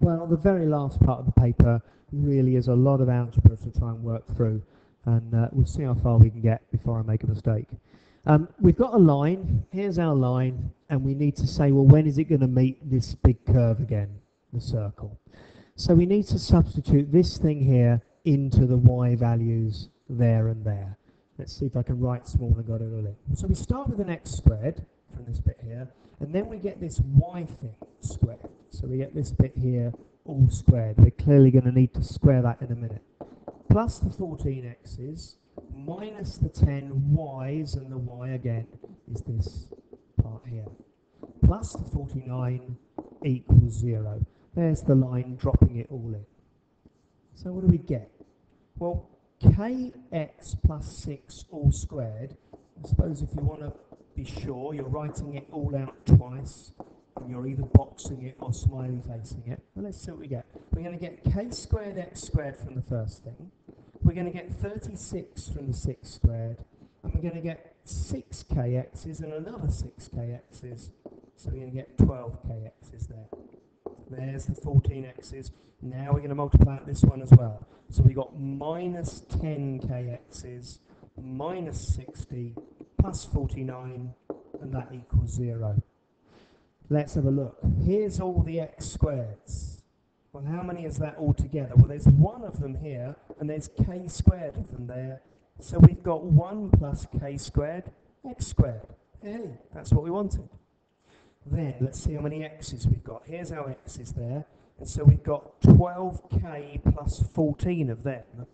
Well, the very last part of the paper really is a lot of algebra to try and work through, and we'll see how far we can get before I make a mistake. We've got a line, here's our line, and we need to say, well, when is it going to meet this big curve again, the circle? So we need to substitute this thing here into the y values there and there. Let's see if I can write small and got it all in. So we start with an x squared from this bit here, and then we get this y thing squared. So we get this bit here all squared. We're clearly going to need to square that in a minute. Plus the 14x's minus the 10y's, and the y again is this part here. Plus the 49 equals 0. There's the line dropping it all in. So what do we get? Well, kx plus 6 all squared. I suppose if you want to be sure, you're writing it all out twice, and you're either boxing it or smiley facing it. Well, let's see what we get. We're going to get k squared x squared from the first thing. We're going to get 36 from the 6 squared. And we're going to get 6kx's and another 6kx's. So we're going to get 12kx's there. There's the 14x's. Now we're going to multiply out this one as well. So we got minus 10kx's minus 60 plus 49, and that equals 0. Let's have a look. Here's all the x squareds. Well, how many is that all together? Well, there's one of them here, and there's k squared of them there. So we've got 1 plus k squared, x squared. Hey, that's what we wanted. Then, let's see how many x's we've got. Here's our x's there. And so we've got 12k plus 14 of them.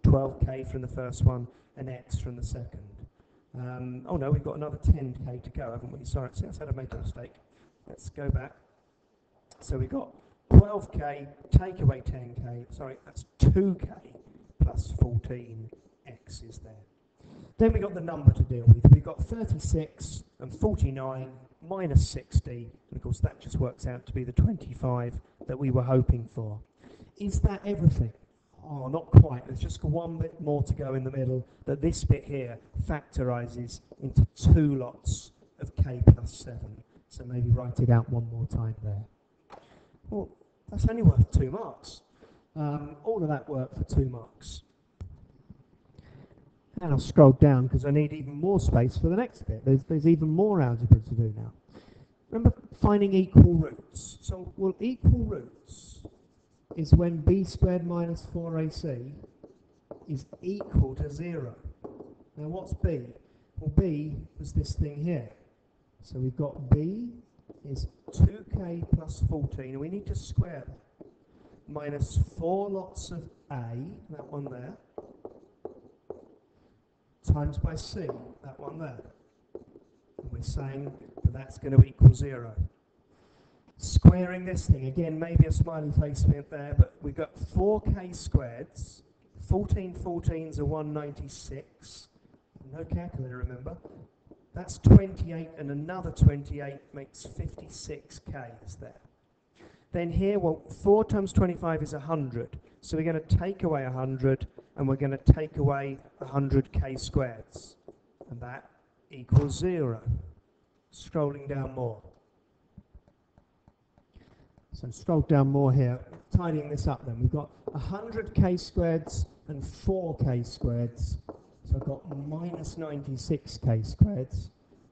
12k from the first one, and x from the second. Oh no, we've got another 10k to go, haven't we? Sorry, I said I made a mistake. Let's go back. So we've got 12k, take away 10k, sorry, that's 2k plus 14 x's there. Then we've got the number to deal with. We've got 36 and 49 minus 60, and of course that just works out to be the 25 that we were hoping for. Is that everything? Oh, not quite. There's just one bit more to go in the middle, that this bit here factorizes into 2 lots of k plus 7. So maybe write it out one more time there. Well, that's only worth 2 marks. All of that work for 2 marks. And I'll scroll down because I need even more space for the next bit. There's even more algebra to do now. Remember finding equal roots. So, well, equal roots is when b squared minus 4ac is equal to 0. Now what's b? Well, b was this thing here. So we've got b is 2k plus 14, and we need to square that. Minus 4 lots of a, that one there, times by c, that one there. And we're saying that that's going to equal 0. Squaring this thing, again, maybe a smiley face bit there, but we've got 4k squareds. 14 14s are 196. No calculator, remember. That's 28, and another 28 makes 56k's there. Then here, well, 4 times 25 is 100. So we're going to take away 100, and we're going to take away 100k squareds. And that equals 0. Scrolling down more. So scroll down more here, tidying this up then. We've got 100k squareds and 4k squareds. So I've got minus 96k squareds.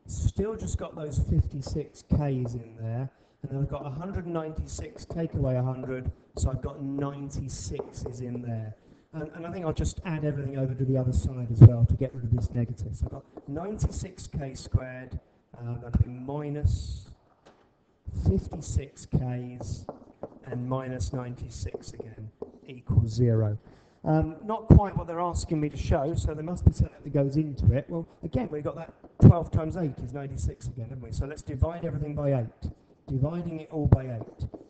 Still just got those 56k's in there. And then I've got 196, take away 100, so I've got 96's in there. And I think I'll just add everything over to the other side as well to get rid of this negative. So I've got 96k squared, that'll be minus 56k's, and minus 96 again equals 0. Not quite what they're asking me to show, so there must be something that goes into it. Well, again, we've got that 12 times 8 is 96 again, haven't we? So let's divide everything by 8. Dividing it all by 8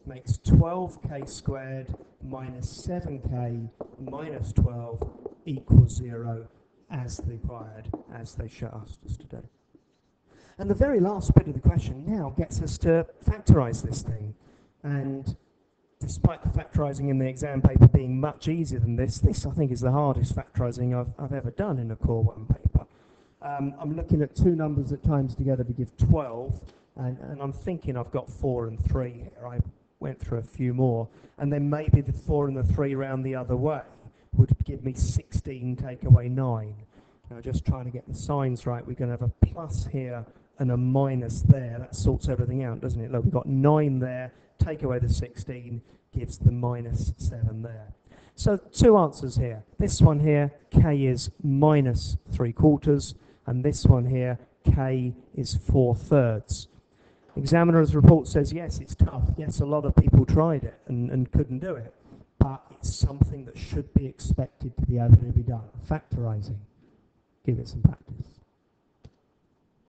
makes 12k squared minus 7k minus 12 equals 0 as required, as they asked us to do. And the very last bit of the question now gets us to factorize this thing. And despite the factorizing in the exam paper being much easier than this I think is the hardest factorizing I've ever done in a Core 1 paper. I'm looking at 2 numbers at times together to give 12, and I'm thinking I've got 4 and 3 here. I went through a few more, and then maybe the 4 and the 3 round the other way would give me 16 take away 9. Now just trying to get the signs right, we're going to have a plus here and a minus there. That sorts everything out, doesn't it? Look, we've got 9 there, take away the 16 gives the minus 7 there. So 2 answers here. This one here, k is minus 3/4, and this one here, k is 4/3. Examiner's report says, yes, it's tough. Yes, a lot of people tried it and couldn't do it. But it's something that should be expected to be able to be done. Factorizing. Give it some practice.